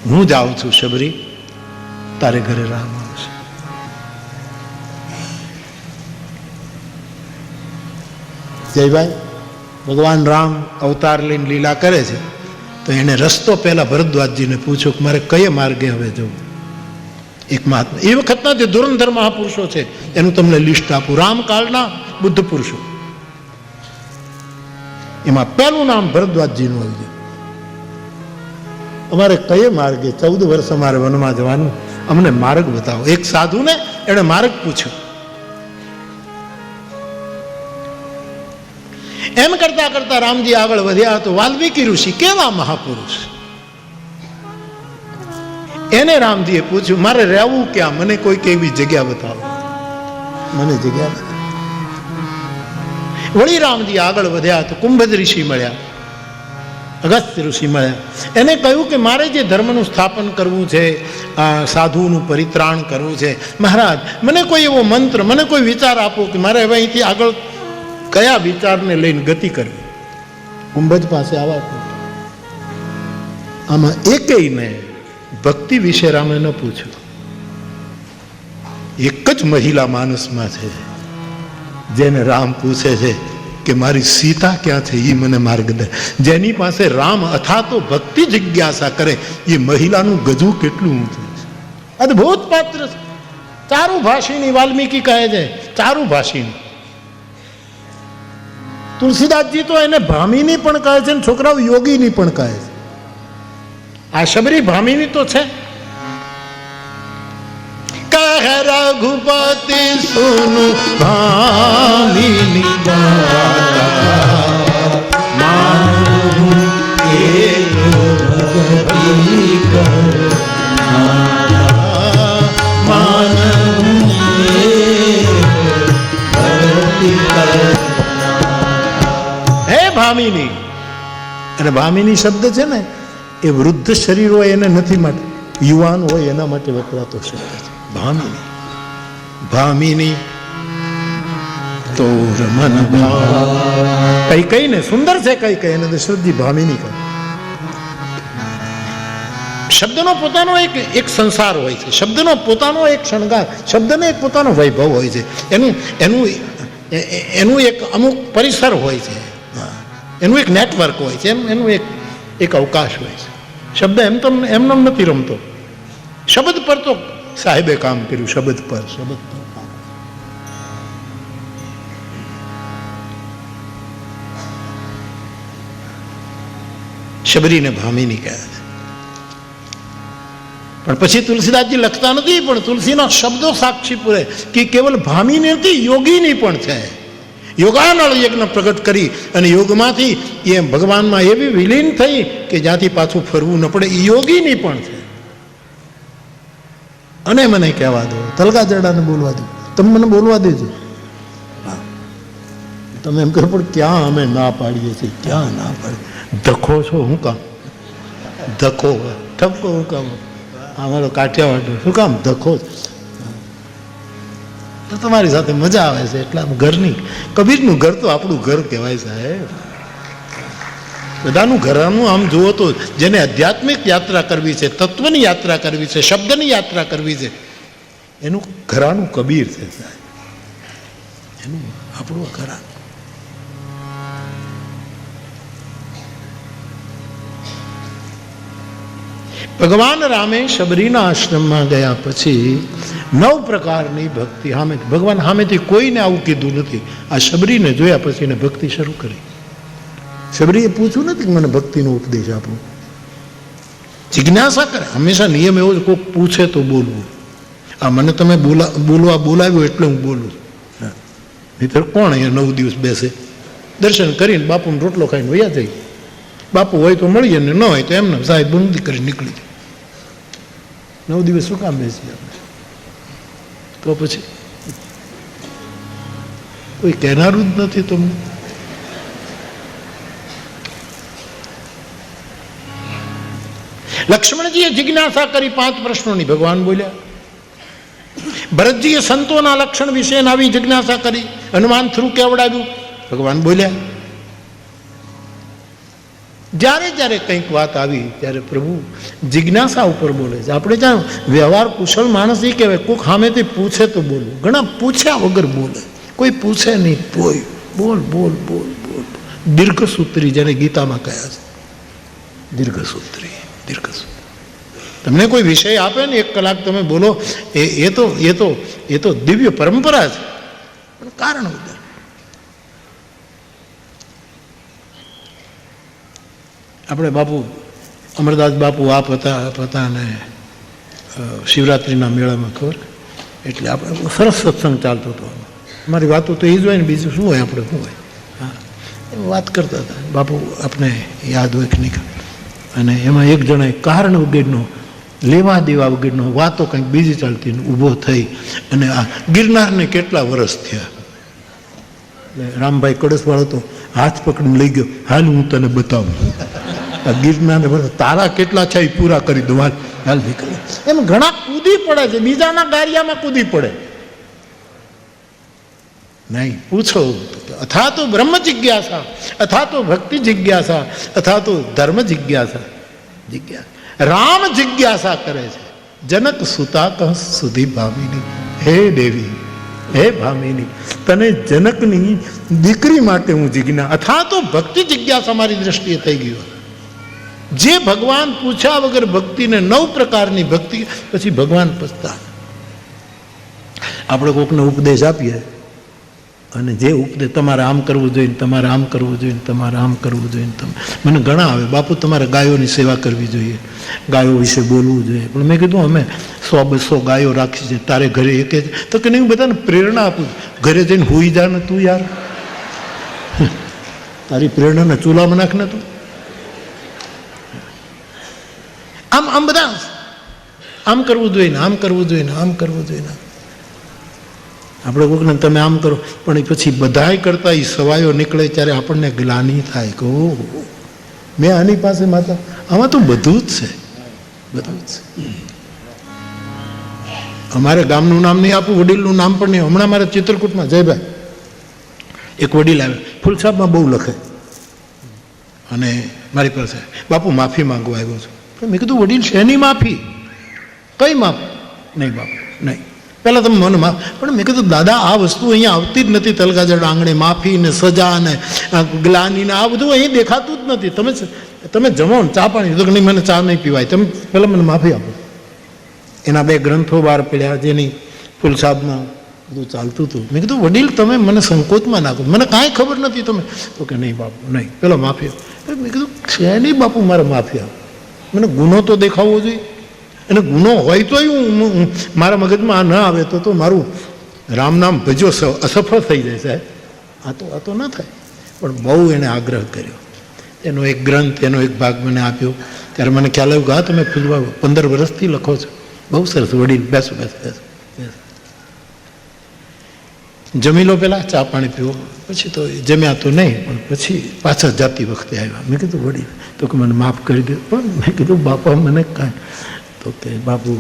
હું જાઉં છું શબરી, તારે ઘરે રામ આવશે. જયભાઈ, ભગવાન રામ અવતાર લઈને લીલા કરે છે, તો એને રસ્તો પહેલા ભરદ્વાજજીને પૂછ્યો કે મારે કયા માર્ગે હવે જવું. એક મહાત્મા એ વખતના જે ધુરંધર મહાપુરુષો છે એનું તમને લિસ્ટ આપું. રામકાળના બુદ્ધ પુરુષો, એમાં પહેલું નામ ભરદ્વાજજીનું આવી જાય. અમારે કયે માર્ગે, 14 વર્ષ અમારે વનમાં જવાનું, અમને માર્ગ બતાવો. એક સાધુને એણે માર્ગ પૂછ્યો. એમ કરતા કરતા રામજી આગળ વધ્યા તો વાલ્મીકી ઋષિ, કેવા મહાપુરુષ, એને રામજીએ પૂછ્યું મારે રહેવું ક્યાં, મને કોઈ કેવી જગ્યા બતાવો, મને જગ્યા બતાવો. વળી રામજી આગળ વધ્યા તો કુંભજ ઋષિ મળ્યા, અગસ્ત્ય ઋષિ મળ્યા. એને કહ્યું કે મારે જે ધર્મનું સ્થાપન કરવું છે, સાધુનું પરિત્રાણ કરવું છે, મહારાજ મને કોઈ એવો મંત્ર, મને કોઈ વિચાર આપો કે મારે હવે અહીંથી આગળ કયા વિચારને લઈને ગતિ કરવી. કુંભજ પાસે આવા. આમાં એકેયને ભક્તિ વિશે રામે ન પૂછ્યું. એક જ મહિલા માનસમાં છે જેને રામ પૂછે છે કે મારી સીતા ક્યાં છે, એ મને માર્ગદર્શન. જેની પાસે રામ અથાતો ભક્તિ જિજ્ઞાસા કરે, એ મહિલાનું ગજુ કેટલું ઊંચું છે. અદભુત પાત્ર છે. ચારુ ભાષીની વાલ્મીકી કહે છે, ચારુ ભાષીની. તુલસીદાસજી તો એને ભામિની પણ કહે છે, છોકરાઓ યોગીની પણ કહે છે. આ શબરી ભામિની તો છે. કહ રઘુપતિ સુનુ ભામિની માનું એકો ભક્તિ કર, માનું ભક્તિ કર. હે ભામિની. અને ભામિની શબ્દ છે ને, એ વૃદ્ધ શરીર હોય એને નથી માટે, યુવાન હોય એના માટે વપરાતો શબ્દ છે ભામિની. ભામિની તો રમન કઈ કઈ ને સુંદર છે, કઈ કઈ એને દશરથજી ભામિની કહે. શબ્દનો પોતાનો એક સંસાર હોય છે, શબ્દનો પોતાનો એક શણગાર, શબ્દનો એક પોતાનો વૈભવ હોય છે, એનું એક અમુક પરિસર હોય છે, એનું એક નેટવર્ક હોય છે, એનું એક અવકાશ હોય છે. શબ્દ એમને નથી રમતો. શબ્દ પર તો સાહેબે કામ કર્યું, શબ્દ પર કામ. શબરીને ભામિની કહે છે. પણ પછી તુલસીદાસજી લખતા નથી, પણ તુલસીના શબ્દો સાક્ષી પૂરે કે કેવલ ભામિની નથી, યોગીની પણ છે. યોગાનળ યજ્ઞ પ્રગટ કરી અને યોગમાંથી એ ભગવાનમાં એવી વિલીન થઈ કે જ્યાંથી પાછું ફરવું ન પડે. યોગીની પણ છે. અને મને કહેવા દો, તલગા જડાને બોલવા દો, તમે મને બોલવા દેજો. તમે એમ કહો પણ ક્યાં અમે ના પાડીએ છીએ, ક્યાં ના પાડીએ. ધક્કો છો, હું કામ ધક્કો, ઠપકો હું કામ, અમારો કાઠિયાવાડ શું કામ ધક્કો. તો તમારી સાથે મજા આવે છે એટલે આમ ઘરની. કબીરનું ઘર તો આપણું ઘર કહેવાય સાહેબ. બધાનું ઘરનું આમ જુઓ તો જેને આધ્યાત્મિક યાત્રા કરવી છે, તત્વની યાત્રા કરવી છે, શબ્દની યાત્રા કરવી છે, એનું ઘરાનું કબીર છે સાહેબ. એનું આપણું ઘરાનું. ભગવાન રામે શબરીના આશ્રમમાં ગયા પછી 9 પ્રકારની ભક્તિ ભગવાન સામેથી કોઈને આવું કીધું નથી. આ શબરીને જોયા પછી એને ભક્તિ શરૂ કરી. શબરીએ પૂછ્યું નથી કે મને ભક્તિનો ઉપદેશ આપો. જિજ્ઞાસા કરે. હંમેશા નિયમ એવો જ, કોઈક પૂછે તો બોલવું. આ મને તમે બોલાવ્યો એટલે હું બોલું. નહીંતર કોણ અહીંયા 9 દિવસ બેસે? દર્શન કરીને બાપુનો રોટલો ખાઈને વયા જાય. બાપુ હોય તો મળીએ ને ન હોય તો એમને સાહેબ બંદી કરી નીકળી જાય. 9 દિવસ શું કામ બેસી આપણે? તો પછી કોઈ કહેનારું જ નથી તમને. લક્ષ્મણજીએ જિજ્ઞાસા કરી 5 પ્રશ્નોની, ભગવાન બોલ્યા. ભરતજીએ સંતોના લક્ષણ વિશે આવી જિજ્ઞાસા કરી, હનુમાન થ્રુ કેવડાવ્યું, ભગવાન બોલ્યા. જ્યારે જ્યારે કંઈક વાત આવી ત્યારે પ્રભુ જિજ્ઞાસા ઉપર બોલે છે. આપણે ત્યાં વ્યવહાર કુશળ માણસ એ કહેવાય કોઈક સામેથી પૂછે તો બોલવું, ઘણા પૂછ્યા વગર બોલે, કોઈ પૂછે નહીં કોઈ બોલ બોલ બોલ બોલ. દીર્ઘસૂત્રી જેને ગીતામાં કહ્યા છે, દીર્ઘસૂત્રી. તમને કોઈ વિષય આપે ને 1 કલાક તમે બોલો, એ તો દિવ્ય પરંપરા છે, પણ કારણ વગર. આપણે બાપુ અમરદાસ બાપુ આપ હતા અને શિવરાત્રિના મેળામાં ખબર, એટલે આપણે સરસ સત્સંગ ચાલતો હતો. અમારી વાતો તો એ જ હોય ને, બીજું શું હોય આપણે, શું હોય. હા, એ વાત કરતા હતા બાપુ, આપણે યાદ હોય કે નહીં. અને એમાં એક જણાએ કારણ વગરનો, લેવા દેવા વગરનો વાતો કંઈક બીજી ચાલતી ઊભો થઈ અને આ ગિરનારને કેટલા વર્ષ થયા. એટલે રામભાઈ કડસવાળો તો હાથ પકડીને લઈ ગયો, હાલ હું તને બતાવું ગિરનારને, તારા કેટલા છે એ પૂરા કરી દઉં, હાલ નીકળે. એમ ઘણા કૂદી પડે છે, બીજાના ગારિયામાં કૂદી પડે નહીં. પૂછો, અથવા તો બ્રહ્મ જિજ્ઞાસા, અથવા તો ભક્તિ જિજ્ઞાસા, અથવા તો ધર્મ જિજ્ઞાસા. રામ જિજ્ઞાસા કરે છે. જનક સુતા કહ સુધી ભામિની, હે દેવી, હે ભામિની, તને જનકની દીકરી માટે હું જિજ્ઞા, અથવા તો ભક્તિ જિજ્ઞાસા મારી દ્રષ્ટિએ થઈ ગયું. જે ભગવાન પૂછ્યા વગર ભક્તિને 9 પ્રકારની ભક્તિ, પછી ભગવાન પછતા. આપણે કોકને ઉપદેશ આપીએ અને જે ઉપદેશ તમારે આમ કરવું જોઈએ, તમારે આમ કરવું જોઈએ, તમારે આમ કરવું જોઈએ, મને ઘણા આવે, બાપુ તમારે ગાયોની સેવા કરવી જોઈએ, ગાયો વિશે બોલવું જોઈએ. પણ મેં કીધું અમે 100-200 ગાયો રાખી છે, તારે ઘરે એક જ તો કે નહીં, હું બધાને પ્રેરણા આપું, ઘરે જઈને હુઈ જા ને તું યાર, તારી પ્રેરણાને ચૂલામાં નાખ ને તું. આમ બધા આમ કરવું જોઈએ ને, આમ કરવું જોઈએ ને, આમ કરવું જોઈએ ને. આપણે કોકને તમે આમ કરો, પણ પછી બધાય કરતા એ સવાયો નીકળે ત્યારે આપણને ગ્લાનિ થાય કે ઓહો, મેં આની પાસે માતા, આમાં તો બધું જ છે, બધું જ છે. અમારે ગામનું નામ નહીં આપું, વડીલનું નામ પણ નહીં. હમણાં મારા ચિત્રકૂટમાં જયભાઈ એક વડીલ આવે, ફૂલસાબમાં બહુ લખે, અને મારી પાસે બાપુ માફી માંગવા આવ્યો છું. મેં કીધું વડીલ શેની માફી, કઈ માફી? નહીં બાપુ નહીં, પહેલાં તમે મને માફ. પણ મેં કીધું દાદા આ વસ્તુ અહીંયા આવતી જ નથી, તલગાજડ આંગણે માફી ને સજા ને ગ્લાની ને આ બધું અહીં દેખાતું જ નથી. તમે જમો ને ચા પાણી, તો નહીં મને ચા નહીં પીવાય, તમે પહેલાં મને માફી આપો. એના 2 ગ્રંથો બહાર પડ્યા જેની ફૂલસાબમાં બધું ચાલતું હતું. મેં કીધું વડીલ તમે મને સંકોચમાં નાખો, મને કાંઈ ખબર નથી. તમે તો કે નહીં બાપુ નહીં, પેલો માફી આપો. મેં કીધું છે નહીં બાપુ, મારે માફી આપો, મને ગુનો તો દેખાવવો જોઈએ, અને ગુનો હોય તોય હું મારા મગજમાં આ ન આવે તો મારું રામ નામ ભજો અસફળ થઈ જાય સાહેબ. આ તો ના થાય. પણ બહુ એને આગ્રહ કર્યો. એનો એક ગ્રંથ, એનો એક ભાગ મને આપ્યો. ત્યારે મને ખ્યાલ આવ્યો કે હા તમે ફૂલવા 15 વર્ષથી લખો છો, બહુ સરસ. વડીલ બેસો બેસો બેસો બેસો, જમી લો, પહેલાં ચા પાણી પીવો. પછી તો જમ્યા તો નહીં, પણ પછી પાછા જાતી વખતે આવ્યા. મેં કીધું વડીલ, તો કે મને માફ કરી દો. પણ મેં કીધું બાપા મને કાંઈ, તો કે બાપુ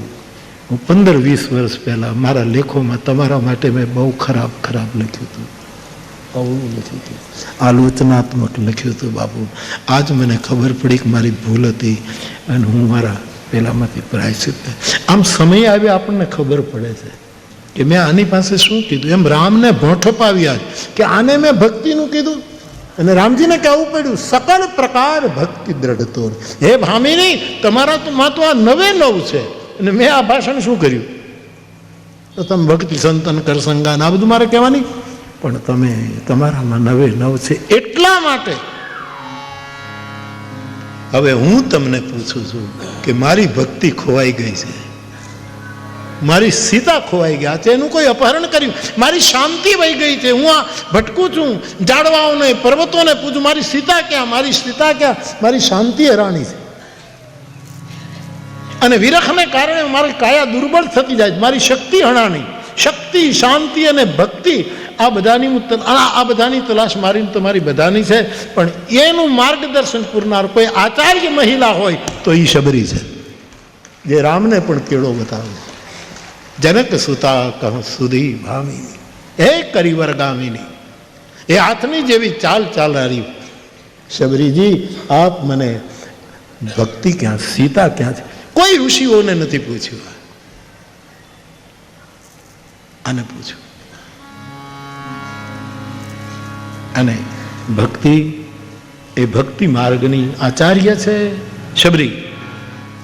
હું 15-20 વર્ષ પહેલાં મારા લેખોમાં તમારા માટે મેં બહુ ખરાબ લખ્યું હતું, બહુ લખ્યું હતું, આલોચનાત્મક લખ્યું હતું બાપુ. આજ મને ખબર પડી કે મારી ભૂલ હતી અને હું મારા પહેલાંમાંથી પ્રાયશ્ચિત. આમ સમય આવે આપણને ખબર પડે છે કે મેં આની પાસે શું કીધું. એમ રામને ભોંઠપાવ્યા કે આને મેં ભક્તિનું કીધું, અને રામજીને કહેવું પડ્યું સકલ પ્રકાર ભક્તિ દ્રઢતો. હે ભામિની, તમારામાં તો આ 9 છે, અને મેં આ ભાષણ શું કર્યું? તો તમે ભક્તિ સંતન કર સંગાન આ બધું મારે કહેવાની, પણ તમે તમારામાં 9 છે. એટલા માટે હવે હું તમને પૂછું છું કે મારી ભક્તિ ખોવાઈ ગઈ છે, મારી સીતા ખોવાઈ ગયા છે, એનું કોઈ અપહરણ કર્યું, મારી શાંતિ વહી ગઈ છે, હું આ ભટકું છું, ઝાડવાઓને પર્વતોને પૂછું મારી સીતા ક્યાં, મારી સીતા ક્યાં, મારી શાંતિ હેરાણી છે. અને વિરખને કારણે મારી કાયા દુર્બળ થતી જાય, મારી શક્તિ હણાણી. શક્તિ, શાંતિ અને ભક્તિ આ બધાની તલાશ મારી તમારી બધાની છે. પણ એનું માર્ગદર્શન પૂરનાર કોઈ આચાર્ય મહિલા હોય તો એ શબરી છે, જે રામને પણ કેળો બતાવે. જનક સુતા કહ સુધી ભામિની, હે કરિવર ગામિની, એ હાથની જેવી ચાલ ચાલનારી શબરીજી આપ મને ભક્તિ ક્યાં, સીતા ક્યાં છે? કોઈ ઋષિઓને નથી પૂછ્યું, આને પૂછ્યું. અને ભક્તિ એ ભક્તિ માર્ગની આચાર્ય છે શબરી,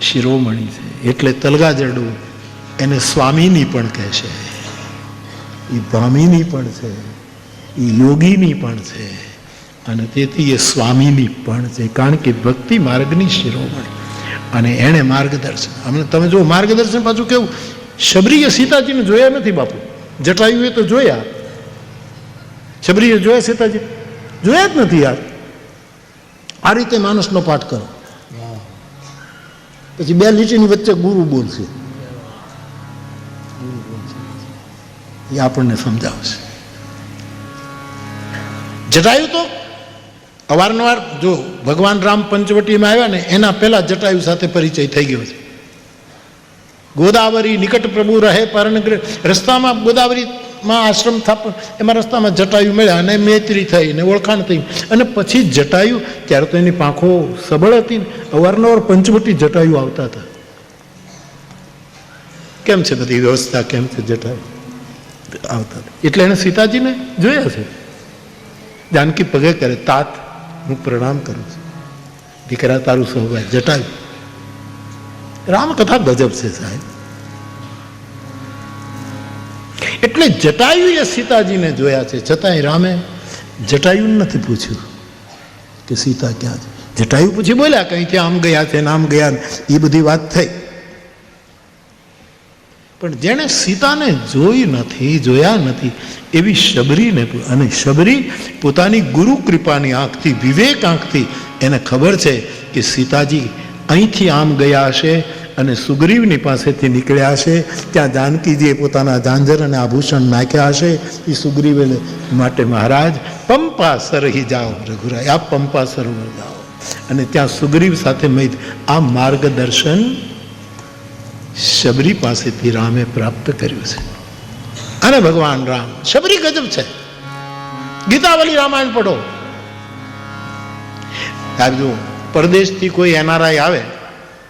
શિરોમણી છે. એટલે તલગાજરડું એને સ્વામીની પણ કહેશે, એ ભામીની પણ છે, એ યોગીની પણ છે, અને તેથી એ સ્વામીની પણ છે. કારણ કે ભક્તિ માર્ગની શિરોમણી અને એણે માર્ગદર્શન. અમને તમે જો માર્ગદર્શન પાછું કેવું, શબરીએ સીતાજીને જોયા નથી બાપુ, જટાયુએ તો જોયા, શબરીએ જોયા સીતાજી? જોયા જ નથી યાર. આ રીતે માનસનો પાઠ કરો, પછી બે લીટીની વચ્ચે ગુરુ બોલશે, એ આપણને સમજાવશે. જટાયુ તો અવારનવાર, જો ભગવાન રામ પંચવટીમાં આવ્યા ને એના પહેલા જટાયુ સાથે પરિચય થઈ ગયો છે. ગોદાવરી નિકટ પ્રભુ રહે પરણગ્રહ, રસ્તામાં ગોદાવરીમાં આશ્રમ સ્થાપન, એમાં રસ્તામાં જટાયુ મળ્યા અને મૈત્રી થઈ ને ઓળખાણ થઈ. અને પછી જટાયુ, ત્યારે તો એની પાંખો સબળ હતી ને, અવારનવાર પંચવટી જટાયુ આવતા હતા. કેમ છે બધી વ્યવસ્થા, કેમ છે, જટાયુ આવતા હતા. એટલે એને સીતાજીને જોયા છે. જાનકી પગે કરે, તાત હું પ્રણામ કરું છું, દીકરા તારું સૌભાગ્ય. જટાયુ રામકથા ગજબ છે સાહેબ. એટલે જટાયુએ સીતાજીને જોયા છે, છતાંય રામે જટાયુને નથી પૂછ્યું કે સીતા ક્યાં છે. જટાયુ પૂછી બોલ્યા કે અહીંથી આમ ગયા છે ને આમ ગયા, એ બધી વાત થઈ. પણ જેણે સીતાને જોઈ નથી, જોયા નથી, એવી શબરીને, અને શબરી પોતાની ગુરુ કૃપાની આંખથી, વિવેક આંખથી એને ખબર છે કે સીતાજી અહીંથી આમ ગયા હશે અને સુગ્રીવની પાસેથી નીકળ્યા હશે. ત્યાં જાનકીજીએ પોતાના ઝાંઝર અને આભૂષણ નાખ્યા હશે. એ સુગ્રીવે માટે મહારાજ પંપા સરહી જાઓ રઘુરાય, આપ પંપા સરોવર જાઓ અને ત્યાં સુગ્રીવ સાથે મૈત્રી. આ માર્ગદર્શન શબરી પાસેથી રામે પ્રાપ્ત કર્યું છે. અને ભગવાન રામ, શબરી ગજબ છે. ગીતાવલી રામાયણ પઢો. જો પરદેશથી કોઈ એનઆરઆઈ આવે